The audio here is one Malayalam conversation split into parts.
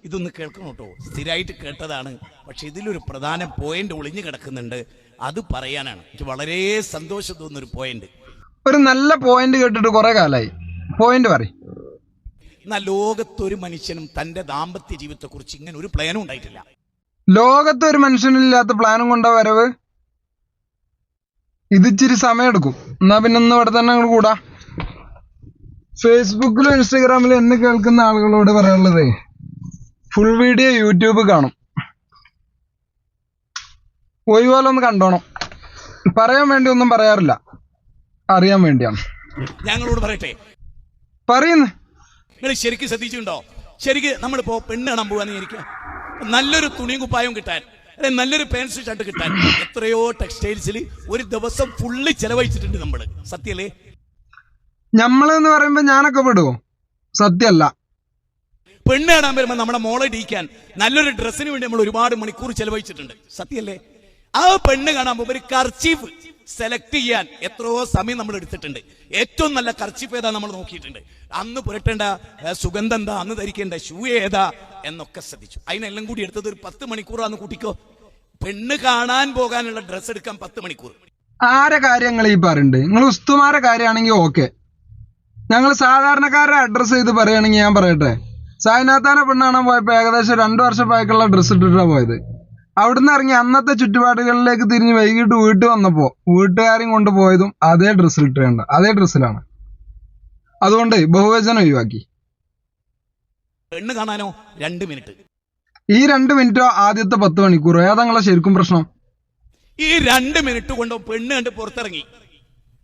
ഇതൊന്ന് കേൾക്കണം കേട്ടോ. സ്ഥിരമായിട്ട് കേട്ടതാണ്, പക്ഷെ ഇതിലൊരു പ്രധാന പോയിന്റ് ഒളിഞ്ഞു കിടക്കുന്നുണ്ട്. അത് പറയാനാണ് എനിക്ക് വളരെ സന്തോഷം തോന്നുന്നൊരു പോയിന്റ്. ഒരു നല്ല പോയിന്റ് കേട്ടിട്ട് കുറെ കാലായി. പോയിന്റ് പറയും. എന്നാൽ ലോകത്തൊരു മനുഷ്യനും തന്റെ ദാമ്പത്യ ജീവിതത്തെ കുറിച്ച് ഇങ്ങനെ ഒരു പ്ലാനും ഉണ്ടായിട്ടില്ല. ലോകത്ത് ഒരു മനുഷ്യനില്ലാത്ത പ്ലാനും കൊണ്ടാ വരവ്. ഇതിച്ചിരി സമയം എന്നാ പിന്നെ ഒന്ന് ഇവിടെ തന്നെ അങ്ങോട്ട് കൂടാ. ഫേസ്ബുക്കിലും ഇൻസ്റ്റാഗ്രാമിലും എന്നെ കേൾക്കുന്ന ആളുകളോട് പറയാനുള്ളത്, ഫുൾ വീഡിയോ യൂട്യൂബ് കാണും. ഒഴിപോലെ ഒന്ന് കണ്ടോണം. പറയാൻ വേണ്ടി ഒന്നും പറയാറില്ല, അറിയാൻ വേണ്ടിയാണ്. ഞങ്ങളോട് പറയട്ടെ, പറയുന്നു. നിങ്ങൾ ശരിക്കും ശ്രദ്ധിച്ചിട്ടുണ്ടോ? ശരിക്ക് നമ്മളിപ്പോ പെണ്ണ് കാണാൻ പോവാന്ന് വിചാരിക്കുക, നല്ലൊരു തുണിയും കുപ്പായവും കിട്ടാൻ, അല്ലെ നല്ലൊരു പാൻസ് ഷർട്ട് കിട്ടാൻ എത്രയോ ടെക്സ്റ്റൈൽസിൽ ഒരു ദിവസം ഫുള്ള് ചെലവഴിച്ചിട്ടുണ്ട് നമ്മള്. സത്യല്ലേ? ഞമ്മളെന്ന് പറയുമ്പോ ഞാനൊക്കെ പെടുവോ? സത്യല്ല. പെണ്ണ് കാണാൻ വരുമ്പോ നമ്മുടെ മോളെ ഇടിക്കാൻ നല്ലൊരു ഡ്രസ്സിന് വേണ്ടി നമ്മൾ ഒരുപാട് മണിക്കൂർ ചെലവഴിച്ചിട്ടുണ്ട്. സത്യല്ലേ? ആ പെണ്ണ് കാണാൻ പോകുമ്പോൾ ഒരു കർച്ചീഫ് സെലക്ട് ചെയ്യാൻ എത്രയോ സമയം നമ്മൾ എടുത്തിട്ടുണ്ട്. ഏറ്റവും നല്ല കർച്ചീഫ് ഏതാ നമ്മൾ നോക്കിയിട്ടുണ്ട്. അന്ന് പുരട്ടേണ്ട സുഗന്ധം എന്താ, അന്ന് ധരിക്കേണ്ട ഷൂ ഏതാ എന്നൊക്കെ ശ്രദ്ധിച്ചു. അതിനെല്ലാം കൂടി എടുത്തത് ഒരു 10 മണിക്കൂറാന്ന് കൂട്ടിക്കോ. പെണ്ണ് കാണാൻ പോകാനുള്ള ഡ്രസ്സ് എടുക്കാൻ 10 മണിക്കൂർ. ആരെ കാര്യങ്ങൾ ഈ പറയുന്നുണ്ട്? നിങ്ങൾ ഉസ്തുമാരെ കാര്യമാണെങ്കിൽ ഓക്കെ. ഞങ്ങൾ സാധാരണക്കാരെ അഡ്രസ്സ് ചെയ്ത് പറയുകയാണെങ്കിൽ ഞാൻ പറയട്ടെ, സായനാത്താനെ പെണ്ണാണാൻ പോയപ്പോ ഏകദേശം 2 വർഷം പഴക്കമുള്ള ഡ്രസ്സ് ഇട്ടിട്ടാണ് പോയത്. അവിടുന്ന് ഇറങ്ങി അന്നത്തെ ചുറ്റുപാടുകളിലേക്ക് തിരിഞ്ഞ് വൈകിട്ട് വീട്ടിൽ വന്നപ്പോ വീട്ടുകാരും കൊണ്ടുപോയതും അതേ ഡ്രസ്സിൽ ഇട്ടേണ്ട, അതേ ഡ്രസ്സിലാണ്. അതുകൊണ്ട് ബഹുവചനം ഒഴിവാക്കി. പെണ്ണ് കാണാനോ 2 മിനിറ്റ്. ഈ 2 മിനിറ്റോ ആദ്യത്തെ 10 മണിക്കൂറോ ഏതാ നിങ്ങളെ ശരിക്കും പ്രശ്നം? ഈ 2 മിനിറ്റ് കൊണ്ടോ പെണ്ണ് കണ്ട് പുറത്തിറങ്ങി,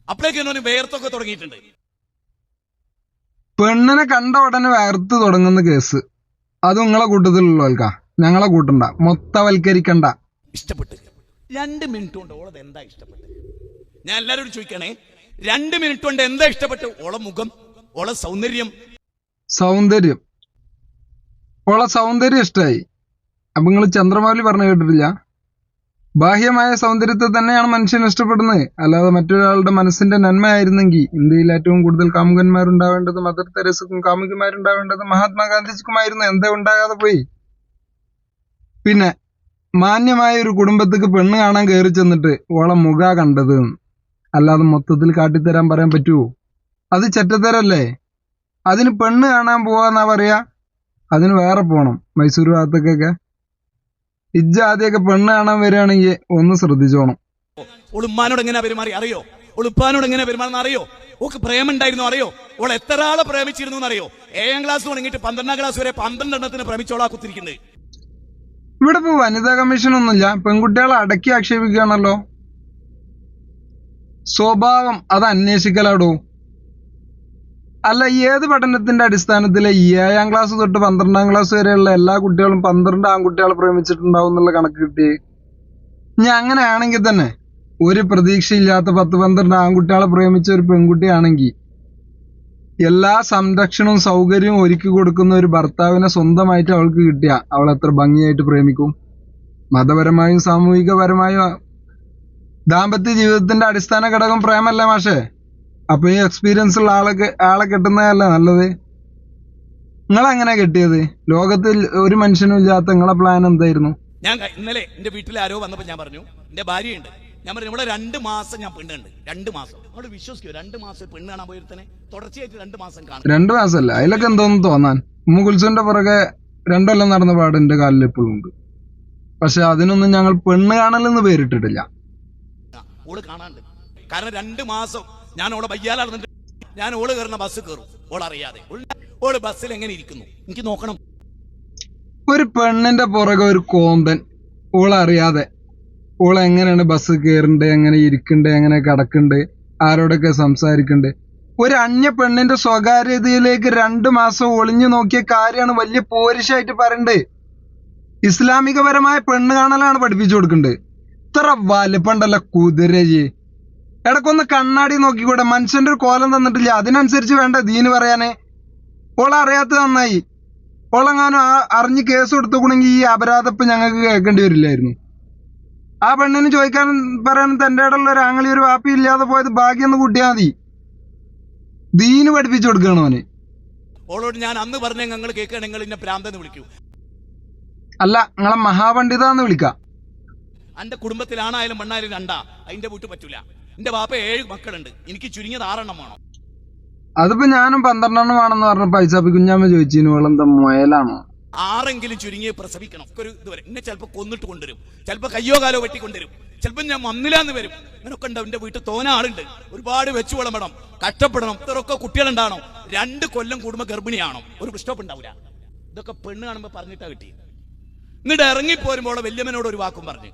അപ്പോഴേക്കും വേർത്തൊക്കെ തുടങ്ങിയിട്ടുണ്ട്. പെണ്ണിനെ കണ്ട ഉടനെ വേർത്ത് തുടങ്ങുന്ന കേസ് അത് നിങ്ങളെ കൂട്ടത്തിലുള്ളവർക്കാ. ഞങ്ങളെ കൂട്ടണ്ട, മൊത്തവൽക്കരിക്കണ്ട. ഇഷ്ടപ്പെട്ട് 2 മിനിറ്റ് കൊണ്ട് ഓളത് എന്താ ഇഷ്ടപ്പെട്ടു? ഞാൻ എല്ലാവരോടും ചോദിക്കണേ, 2 മിനിറ്റ് കൊണ്ട് എന്താ ഇഷ്ടപ്പെട്ടു? ഓളെ മുഖം, ഓളെ സൗന്ദര്യം. ഓളെ സൗന്ദര്യം ഇഷ്ടമായി. അപ്പൊ നിങ്ങൾ ചന്ദ്രമൗലി പറഞ്ഞു കേട്ടിട്ടില്ല? ബാഹ്യമായ സൗന്ദര്യത്തെ തന്നെയാണ് മനുഷ്യൻ ഇഷ്ടപ്പെടുന്നത്, അല്ലാതെ മറ്റൊരാളുടെ മനസ്സിന്റെ നന്മയായിരുന്നെങ്കിൽ ഇന്ത്യയിൽ ഏറ്റവും കൂടുതൽ കാമുകന്മാരുണ്ടാവേണ്ടത് മദർ തെരേസക്കും കാമുകിമാരുണ്ടാവേണ്ടത് മഹാത്മാഗാന്ധിജിക്കുമായിരുന്നു. എന്താ ഉണ്ടാകാതെ പോയി? പിന്നെ മാന്യമായ ഒരു കുടുംബത്തേക്ക് പെണ്ണ് കാണാൻ കയറി ചെന്നിട്ട് ഓളെ മുഖ കണ്ടത്, അല്ലാതെ മൊത്തത്തിൽ കാട്ടിത്തരാൻ പറയാൻ പറ്റുമോ? അത് ചെറ്റത്തരല്ലേ? അതിന് പെണ്ണ് കാണാൻ പോവാന്നാ പറയാ? അതിന് വേറെ പോണം, മൈസൂർ ഭാഗത്തേക്കൊക്കെ. ഇജ്ജ് ആദ്യമൊക്കെ പെണ്ണ് കാണാൻ വരികയാണെങ്കിൽ ഒന്ന് ശ്രദ്ധിച്ചോണം. ഉളുമ്മാനോട് എങ്ങനെ പെരുമാറി അറിയോ? ഉളുപ്പാനോട് എങ്ങനെ പെരുമാറുന്ന അറിയോ? ഓക്ക് പ്രേമുണ്ടായിരുന്നു അറിയോ? ഓൾ എത്ര ആളെ പ്രേമിച്ചിരുന്നു എന്നറിയോ? 7ാം ക്ലാസ് തുടങ്ങിയിട്ട് 12ാം ക്ലാസ് വരെ 12 എണ്ണത്തിന് പ്രേമിച്ചോളാ കുത്തിരിക്കുന്നത്. ഇവിടെ ഇപ്പൊ വനിതാ കമ്മീഷൻ ഒന്നുമില്ല, പെൺകുട്ടികളെ അടക്കി ആക്ഷേപിക്കുകയാണല്ലോ. സ്വഭാവം അത് അന്വേഷിക്കലാടോ. അല്ല, ഏത് പഠനത്തിന്റെ അടിസ്ഥാനത്തിലെ 7ാം ക്ലാസ് തൊട്ട് 12ാം ക്ലാസ് വരെയുള്ള എല്ലാ കുട്ടികളും 12 ആൺകുട്ടികളെ പ്രേമിച്ചിട്ടുണ്ടാവും എന്നുള്ള കണക്ക് കിട്ടി? ഇനി അങ്ങനെയാണെങ്കിൽ തന്നെ ഒരു പ്രതീക്ഷയില്ലാത്ത 10-12 ആൺകുട്ടികളെ പ്രേമിച്ച ഒരു പെൺകുട്ടിയാണെങ്കിൽ എല്ലാ സംരക്ഷണവും സൗകര്യവും ഒരുക്കി കൊടുക്കുന്ന ഒരു ഭർത്താവിനെ സ്വന്തമായിട്ട് അവൾക്ക് കിട്ടിയ അവൾ എത്ര ഭംഗിയായിട്ട് പ്രേമിക്കും? മതപരമായും സാമൂഹികപരമായും ദാമ്പത്യ ജീവിതത്തിന്റെ അടിസ്ഥാന ഘടകം പ്രേമല്ലേ മാഷേ? അപ്പൊ ഈ എക്സ്പീരിയൻസ് ഉള്ള ആളെ കെട്ടുന്നതല്ലേ നല്ലത്? നിങ്ങളെങ്ങനെ കെട്ടിയത്? ലോകത്തിൽ ഒരു മനുഷ്യനും ഇല്ലാത്ത നിങ്ങളെ പ്ലാൻ എന്തായിരുന്നു? ഞാൻ ഇന്നലെ എന്റെ വീട്ടിൽ ആരോ വന്നപ്പോ ഞാൻ പറഞ്ഞു, എന്റെ ഭാര്യയുണ്ട്. ഞാൻ പറഞ്ഞു, ഇവിടെ 2 മാസം ഞാൻ പെണ്ണുണ്ട്. 2 മാസം അവിടെ വിശ്വസിക്കോ? 2 മാസം പെണ്ണ് കാണാൻ പോയിരുത്തനെ തുടർച്ചയായിട്ട് 2 മാസം കാണും. 2 മാസമല്ല, അതിലൊക്കെ എന്തോന്ന് തോന്നാൻ. ഉമ്മുകുൽസുവിന്റെ പുറകെ 2 കൊല്ലം നടന്ന പാട് എന്റെ കാലിൽ ഇപ്പോഴും ഉണ്ട്. പക്ഷെ അതിനൊന്നും ഞങ്ങൾ പെണ്ണ് കാണലെന്ന് പേരിട്ടിട്ടില്ല. ഓള് കാണാണ്ട്. കാരണം 2 മാസം ഞാൻ ഓളെ ബയ്യാലാണെന്നുണ്ട്. ഞാൻ ഓള് കയറുന്ന ബസ് കയറും, ഓളറിയാതെ. ഓള് ബസ്സിൽ എങ്ങനെ ഇരിക്കുന്നു എനിക്ക് നോക്കണം. ഒരു പെണ്ണിന്റെ പുറകെ ഒരു കോന്തൻ ഓളറിയാതെ ഓളെങ്ങനെയാണ് ബസ് കയറണ്ട്, എങ്ങനെ ഇരിക്കണ്ട്, എങ്ങനെ കിടക്കണ്ട്, ആരോടൊക്കെ സംസാരിക്കണ്ട്. ഒരു അന്യ പെണ്ണിന്റെ സ്വകാര്യതയിലേക്ക് 2 മാസം ഒളിഞ്ഞു നോക്കിയ കാര്യമാണ് വലിയ പോരിശായിട്ട് പറയണ്ടേ. ഇസ്ലാമികപരമായ പെണ്ണ് കാണലാണ് പഠിപ്പിച്ചു കൊടുക്കണ്ടേ. ഇത്ര വലുപ്പണ്ടല്ല കുതിരജി. ഇടക്കൊന്ന് കണ്ണാടി നോക്കിക്കൂടെ? മനുഷ്യന്റെ ഒരു കോലം തന്നിട്ടില്ല, അതിനനുസരിച്ച് വേണ്ട ദീന് പറയാനേ. ഓളറിയാത്തത് നന്നായി. ഓളെങ്ങാനും അറിഞ്ഞ് കേസ് കൊടുത്തുകൂടെങ്കിൽ ഈ അപരാധപ്പ് ഞങ്ങൾക്ക് കേൾക്കേണ്ടി വരില്ലായിരുന്നു. ആ പെണ്ണിന് ചോദിക്കാനും പറയാനും തന്റെ ഇടയുള്ള ഒരു ആങ്ങളി ഒരു വാപ്പി ഇല്ലാതെ പോയത് ഭാഗ്യം എന്ന് കൂട്ടിയാൽ മതി. ദീന് പഠിപ്പിച്ചു കൊടുക്കണം അവന്. ഓളോട് ഞാൻ അന്ന് പറഞ്ഞ ഞങ്ങൾ കേൾക്കുകയാണെങ്കിൽ എന്നെ പ്രാന്തെന്ന് വിളിക്കൂ. അല്ല, നിങ്ങളെ മഹാപണ്ഡിതാന്ന് വിളിക്കാം. എന്റെ കുടുംബത്തിൽ ആണായാലും പെണ്ണായാലും രണ്ടാ, അതിന്റെ വീട്ടിൽ പറ്റൂല. എന്റെ ബാപ്പ 7 മക്കളുണ്ട്, എനിക്ക് ചുരുങ്ങിയത് 6 എണ്ണം വേണം. അതിപ്പോ ഞാനും 12 എണ്ണം വേണമെന്ന് പറഞ്ഞ പൈസ കുഞ്ഞാമ്മ ചോദിച്ചിന് ഇവളെന്താ മുയലാണോ? 6 എങ്കിലും പ്രസവിക്കണം. ഒരു ഇതുവരെ എന്നെ ചിലപ്പോ കൊന്നിട്ട് കൊണ്ടുവരും, ചിലപ്പോ കയ്യോ കാലോ വെട്ടിക്കൊണ്ടുവരും, ചിലപ്പോൾ ഞാൻ വന്നില്ലാന്ന് വരും. അങ്ങനൊക്കെ ഉണ്ട്. എന്റെ വീട്ടിൽ തോന ആളുണ്ട്, ഒരുപാട് വെച്ചു വിളമ്പണം, കഷ്ടപ്പെടണം. ഇത്രയൊക്കെ കുട്ടികളുണ്ടാണോ, 2 കൊല്ലം കൂടുമ്പോ ഗർഭിണിയാണോ, ഒരു സ്റ്റോപ്പ് ഉണ്ടാവില്ല. ഇതൊക്കെ പെണ്ണ് കാണുമ്പോ പറഞ്ഞിട്ടാ കിട്ടി. എന്നിട്ട് ഇറങ്ങിപ്പോരുമ്പോൾ വല്യമ്മനോട് ഒരു വാക്കും പറഞ്ഞു,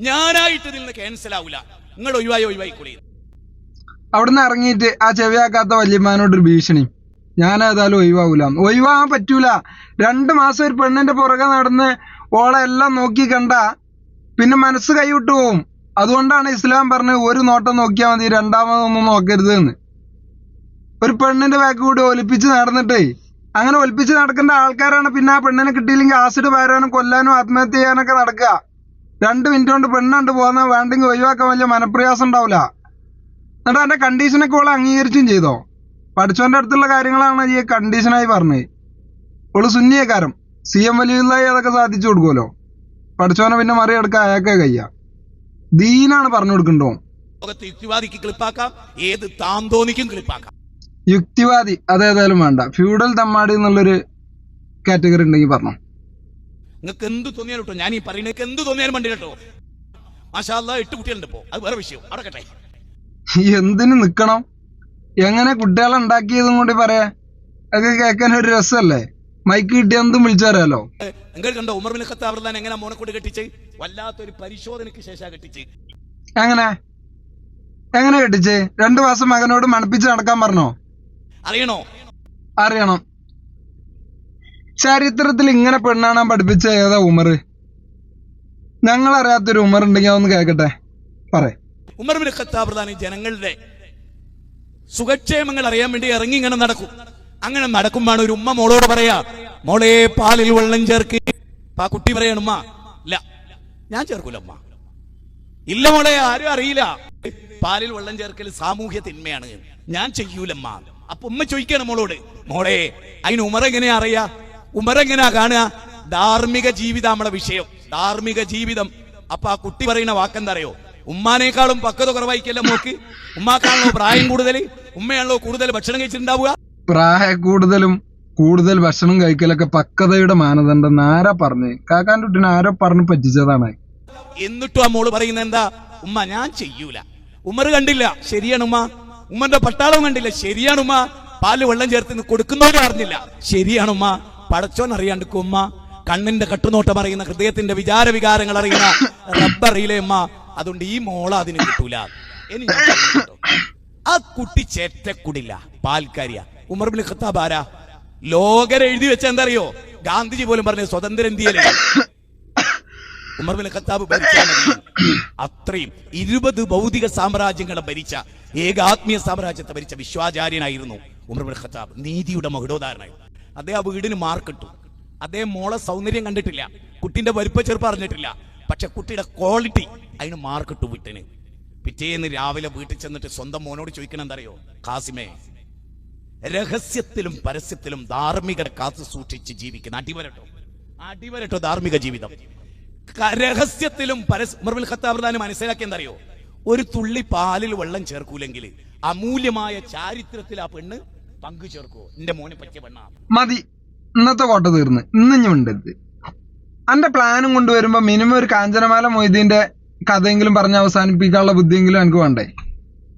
ഞാനായിട്ട് ഇതിൽ നിന്ന് ക്യാൻസൽ ആവൂല, നിങ്ങൾ ഒഴിവായിക്കൂടി. അവിടുന്ന് ഇറങ്ങിയിട്ട് ആ ചെവിയാക്കാത്ത വല്യമ്മാനോടൊരു ഭീഷണി, ഞാൻ ഏതായാലും ഒഴിവാകാൻ പറ്റൂല. 2 മാസം ഒരു പെണ്ണിന്റെ പുറകെ നടന്ന് ഓളെ എല്ലാം നോക്കി കണ്ട പിന്നെ മനസ്സ് കൈവിട്ടു പോവും. അതുകൊണ്ടാണ് ഇസ്ലാം പറഞ്ഞത് ഒരു നോട്ടം നോക്കിയാൽ മതി, രണ്ടാമതൊന്നും നോക്കരുത് എന്ന്. ഒരു പെണ്ണിന്റെ ബാക്ക് കൂടി ഒലിപ്പിച്ച് നടന്നിട്ടേ, അങ്ങനെ ഒലിപ്പിച്ച് നടക്കേണ്ട ആൾക്കാരാണ് പിന്നെ ആ പെണ്ണിനെ കിട്ടിയില്ലെങ്കിൽ ആസിഡ് പകരാനും കൊല്ലാനും ആത്മഹത്യ ചെയ്യാനൊക്കെ നടക്കുക. 2 മിനിറ്റ് കൊണ്ട് പെണ്ണുണ്ട് പോകുന്ന, വേണ്ടെങ്കിൽ ഒഴിവാക്കാൻ വലിയ മനപ്രയാസം ഉണ്ടാവില്ല. എന്നിട്ട് എന്റെ കണ്ടീഷനൊക്കെ ഓളെ അംഗീകരിച്ചും ചെയ്തോ? പഠിച്ചവന്റെ അടുത്തുള്ള കാര്യങ്ങളാണ് ഈ കണ്ടീഷനായി പറഞ്ഞത്. ഓള് സുന്നിയക്കാരം, CM വലിയുള്ളായി അതൊക്കെ സാധിച്ചു കൊടുക്കുമല്ലോ. പഠിച്ചവനെ പിന്നെ മറികടക്കാൻ അയാൾക്കേ കയ്യ. ദീനാണ് പറഞ്ഞു കൊടുക്കണ്ടോ? യുക്തിവാദിക്ക് ക്ലിപ്പാക്കാം, ഏത് താന്തോന്നിക്കും ക്ലിപ്പാക്കാം. യുക്തിവാദി അതേതായാലും വേണ്ട, ഫ്യൂഡൽ തമ്മാടി എന്നുള്ളൊരു കാറ്റഗറി ഉണ്ടെങ്കിൽ പറഞ്ഞു. നിങ്ങൾക്ക് എന്ത് തോന്നിയാലും കേട്ടോ, ഞാൻ ഈ പറയുന്നത് എന്ത് തോന്നിയാലും വേണ്ടി കേട്ടോ. മാഷാ അല്ലാഹ് 8 കുട്ടികളുണ്ട് ഇപ്പോ, അത് വേറെ വിഷയം, അടക്കട്ടെ. എന്തിനു നിക്കണം? എങ്ങനെ കുട്ടികളെ ഉണ്ടാക്കിയതും കൂടി പറയാ, അതൊക്കെ കേൾക്കാൻ ഒരു രസമല്ലേ? മൈക്ക് കിട്ടി എന്തും വിളിച്ചാരല്ലോ. നിങ്ങൾ കണ്ടോ ഉമർ ബിൻ ഖത്താബ് റളിയല്ലാഹു അൻഹു എങ്ങനെ മോനെ കൊണ്ട് കെട്ടിച്ച്? വല്ലാത്തൊരു പരിശോധനയ്ക്ക് ശേഷം കെട്ടിച്ച്. എങ്ങനെ കെട്ടിച്ച്? 2 മാസം മകനോട് മണപ്പിച്ച് നടക്കാൻ പറഞ്ഞോ? അറിയണം. ചരിത്രത്തിൽ ഇങ്ങനെ പെണ്ണാണാൻ പഠിപ്പിച്ച ഏതാ ഉമർ? ഞങ്ങളറിയാത്തൊരു ഉമർ ഉണ്ടെങ്കിൽ അതൊന്ന് കേക്കട്ടെ, പറയ്. ഉമർ ബിൻ ഖത്താബ് റളിയല്ലാഹു അൻഹു ജനങ്ങളുടെ സുഖക്ഷേമങ്ങൾ അറിയാൻ വേണ്ടി ഇറങ്ങി ഇങ്ങനെ നടക്കും. അങ്ങനെ നടക്കുമ്പോഴാണ് ഒരു ഉമ്മ മോളോട് പറയാ, മോളെ പാലിൽ വെള്ളം ചേർക്ക്. ആ കുട്ടി പറയാണ്, ഉമ്മ ഇല്ല ഞാൻ ചേർക്കൂല. ഉമ്മ ഇല്ല മോളെ, ആരും അറിയില്ല, പാലിൽ വെള്ളം ചേർക്കൽ സാമൂഹ്യ തിന്മയാണ്, ഞാൻ ചെയ്യൂലമ്മ. അപ്പൊ ഉമ്മ ചോദിക്കാണ് മോളോട്, മോളെ അതിന് ഉമർ എങ്ങനെയാ അറിയാ, ഉമർ എങ്ങനെയാ കാണുക? ധാർമ്മിക ജീവിതം നമ്മളെ വിഷയം, ധാർമ്മിക ജീവിതം. അപ്പൊ ആ കുട്ടി പറയുന്ന വാക്കെന്താ അറിയോ? ഉമ്മാനേക്കാളും പക്വത കുറവായിക്കല്ല മോക്ക്, ഉമ്മാക്കാണല്ലോ പ്രായം കൂടുതൽ, ഉമ്മയാണല്ലോ കൂടുതൽ ഭക്ഷണം കഴിച്ചിട്ടുണ്ടാവുക. കൂടുതൽ ഭക്ഷണം കഴിക്കലൊക്കെ പക്വതയുടെ മാനദണ്ഡം ആരാ പറഞ്ഞ്? കാക്കാൻ്റെ കുട്ടിനെ ആരോ പറഞ്ഞ് പറ്റിച്ചതാണ്. എന്നിട്ടും ആ മോള് പറയുന്നത് എന്താ? ഉമ്മ ഞാൻ ചെയ്യൂല. ഉമർ കണ്ടില്ല, ശരിയാണ് ഉമ്മ. ഉമ്മന്റെ പട്ടാളം കണ്ടില്ല, ശരിയാണ് ഉമ്മ. പാല് വെള്ളം ചേർത്ത് കൊടുക്കുന്നവരും അറിഞ്ഞില്ല, ശരിയാണ് ഉമ്മ. പടച്ചോൻ അറിയാണ്ടിക്കും ഉമ്മ. കണ്ണിന്റെ കട്ടുനോട്ടം അറിയുന്ന, ഹൃദയത്തിന്റെ വിചാരവികാരങ്ങൾ അറിയുന്ന റബ്ബറിയിലെ ഉമ്മ. അതുകൊണ്ട് ഈ മോള അതിന് കിട്ടൂല. ഇനി ആ കുട്ടി ചേറ്റക്കുടില്ല, പാൽക്കാരിയ. ഉമർ ബിൻ ഖത്താബ് ആരാ? ലോകരെ എഴുതി വെച്ച എന്താ അറിയോ? ഗാന്ധിജി പോലും പറഞ്ഞ സ്വതന്ത്ര ഇന്ത്യയിലെ ഉമർ ബിൻ ഖത്താബ് ഭരിച്ചാൽ മതി. അത്രയും 20 ഭൗതിക സാമ്രാജ്യങ്ങളെ ഭരിച്ച, ഏകാത്മീയ സാമ്രാജ്യത്തെ ഭരിച്ച വിശ്വാചാര്യനായിരുന്നു ഉമർ ബിൻ ഖത്താബ്. നീതിയുടെ മകുടോദാരനായി. അദ്ദേഹം ആ വീടിന് മാർക്കിട്ടു. അദ്ദേഹം മോളെ സൗന്ദര്യം കണ്ടിട്ടില്ല, കുട്ടിന്റെ വലുപ്പ ചെറുപ്പം അറിഞ്ഞിട്ടില്ല, പക്ഷെ കുട്ടിയുടെ ക്വാളിറ്റി അതിന് മാർക്കിട്ടു വീട്ടിന്. പിറ്റേന്ന് രാവിലെ വീട്ടിൽ ചെന്നിട്ട് സ്വന്തം മോനോട് ചോദിക്കണം എന്തറിയോ? ഖാസിമേ, രഹസ്യത്തിലും പരസ്യത്തിലും ധാർമ്മികത കാത്തു സൂക്ഷിച്ച് ജീവിക്കുന്ന അടിവരട്ടോ ധാർമ്മിക ജീവിതം. രഹസ്യത്തിലും ഉമർ ബിൻ ഖത്താബ് റളിയല്ലാഹു അൻഹു മനസ്സിലാക്കി എന്തറിയോ? ഒരു തുള്ളി പാലിൽ വെള്ളം ചേർക്കൂലെങ്കിൽ അമൂല്യമായ ചാരിത്രത്തിൽ ആ പെണ്ണ് പങ്കു ചേർക്കുവോ? എന്റെ മോനെ പറ്റിയ പെണ്ണാ. മതി, ഇന്നത്തെ കോട്ട തീർന്ന്. ഇന്നിഞ്ഞുണ്ട്. എന്റെ പ്ലാനും കൊണ്ടുവരുമ്പോ മിനിമം ഒരു കാഞ്ചനമാല മൊയ്തീന്റെ കഥയെങ്കിലും പറഞ്ഞ് അവസാനിപ്പിക്കാനുള്ള ബുദ്ധിയെങ്കിലും എനിക്ക് വേണ്ടേ?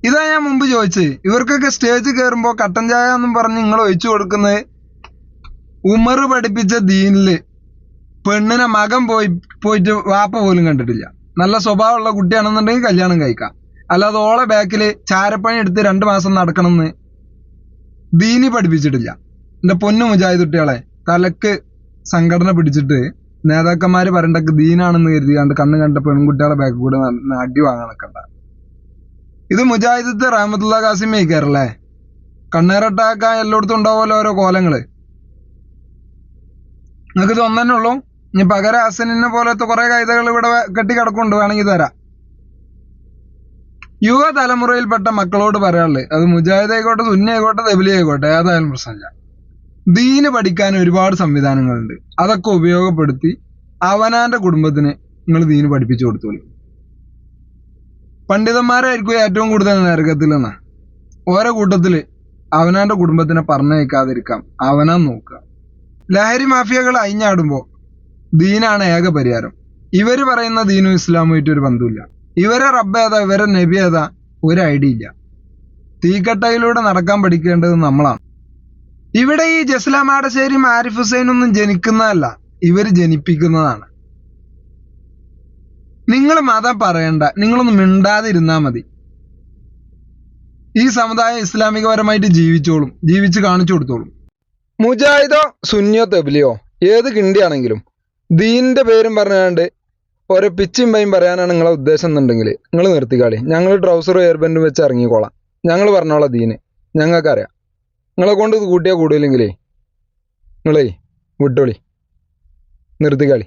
ഇതാ ഞാൻ മുമ്പ് ചോദിച്ചത്. ഇവർക്കൊക്കെ സ്റ്റേജ് കയറുമ്പോ കട്ടൻ ചായ എന്നും പറഞ്ഞ് നിങ്ങൾ ഒഴിച്ചു കൊടുക്കുന്നത് ഉമർ പഠിപ്പിച്ച ദീനില് പെണ്ണിനെ മകൻ പോയിട്ട് വാപ്പ പോലും കണ്ടിട്ടില്ല. നല്ല സ്വഭാവമുള്ള കുട്ടിയാണെന്നുണ്ടെങ്കിൽ കല്യാണം കഴിക്കാം. അല്ലാതെ ഓളെ ബാക്കില് ചാരപ്പണി എടുത്ത് 2 മാസം നടക്കണമെന്ന് ദീനി പഠിപ്പിച്ചിട്ടില്ല. എന്റെ പൊന്നു മുജാഹിദ് കുട്ടികളെ, തലക്ക് സംഘടന പിടിച്ചിട്ട് നേതാക്കന്മാര് പറയണ്ടക്ക് ദീനാണെന്ന് കരുതി കണ്ണ് കണ്ട പെൺകുട്ടികളെ ബാക്ക് കൂടെ അടി വാങ്ങാൻ നിൽക്കണ്ട. ഇത് മുജാഹിദത്ത് റഹ്മത്തുള്ളാഹി ഖാസിമി കയറല്ലേ? കണ്ണേറട്ടാക്കാൻ എല്ലായിടത്തും ഉണ്ടാവുമല്ലോ ഓരോ കോലങ്ങള്. നിങ്ങൾക്ക് ഇത് ഒന്നെ ഉള്ളൂ. ഇനി പകരം ഹസനിനെ പോലത്തെ കുറെ കൈതകൾ ഇവിടെ കെട്ടിക്കിടക്കുന്നുണ്ട്, വേണമെങ്കിൽ തരാം. യുവതലമുറയിൽപ്പെട്ട മക്കളോട് പറയാനുള്ളത്, അത് മുജാഹിദ് ആയിക്കോട്ടെ, സുന്നി ആയിക്കോട്ടെ, ദബിലി ആയിക്കോട്ടെ, ഏതായാലും പ്രശ്നമില്ല. ദീന് പഠിക്കാൻ ഒരുപാട് സംവിധാനങ്ങളുണ്ട്. അതൊക്കെ ഉപയോഗപ്പെടുത്തി അവനാന്റെ കുടുംബത്തിന് നിങ്ങൾ ദീന് പഠിപ്പിച്ചു കൊടുത്തോളി. പണ്ഡിതന്മാരായിരിക്കും ഏറ്റവും കൂടുതൽ നരകത്തിലെന്നാ. ഓരോ കൂട്ടത്തില് അവനാന്റെ കുടുംബത്തിനെ പറഞ്ഞയക്കാതിരിക്കാം അവനാൻ നോക്കുക. ലഹരി മാഫിയകൾ അയിഞ്ഞാടുമ്പോ ദീനാണ് ഏക പരിഹാരം. ഇവര് പറയുന്ന ദീനും ഇസ്ലാമുമായിട്ട് ഒരു ബന്ധമില്ല. ഇവരെ റബ്ബ് ഏതാ ഇവരെ നബി ഏതാ ഒരു ഐഡിയ ഇല്ല. തീക്കട്ടയിലൂടെ നടക്കാൻ പഠിക്കേണ്ടത് നമ്മളാണ്. ഇവിടെ ഈ ജസ്ലാം ആടശ്ശേരി ആരിഫ് ഹുസൈൻ ഒന്നും ജനിക്കുന്നതല്ല, ഇവര് ജനിപ്പിക്കുന്നതാണ്. നിങ്ങൾ മതം പറയണ്ട, നിങ്ങളൊന്നും മിണ്ടാതിരുന്നാ മതി. ഈ സമുദായം ഇസ്ലാമികപരമായിട്ട് ജീവിച്ചോളും, ജീവിച്ച് കാണിച്ചു കൊടുത്തോളും. മുജാഹിദോ സുന്നിയോ തെബിലിയോ ഏത് കിണ്ടിയാണെങ്കിലും ദീനിന്റെ പേരും പറഞ്ഞാണ്ട് ഓരോ പിച്ചും പയും പറയാനാണ് നിങ്ങളെ ഉദ്ദേശം എന്നുണ്ടെങ്കിൽ നിങ്ങൾ നിർത്തിക്കാളി. ഞങ്ങൾ ട്രൗസറും എയർബൻഡും വെച്ച് ഇറങ്ങിക്കോളാം. ഞങ്ങൾ പറഞ്ഞോളാം ദീന്, ഞങ്ങൾക്കറിയാം. നിങ്ങളെ കൊണ്ട് ഇത് കൂട്ടിയാൽ കൂടുതലെങ്കിലേ നിങ്ങളേ വിട്ടോളി, നിർത്തിക്കാളി.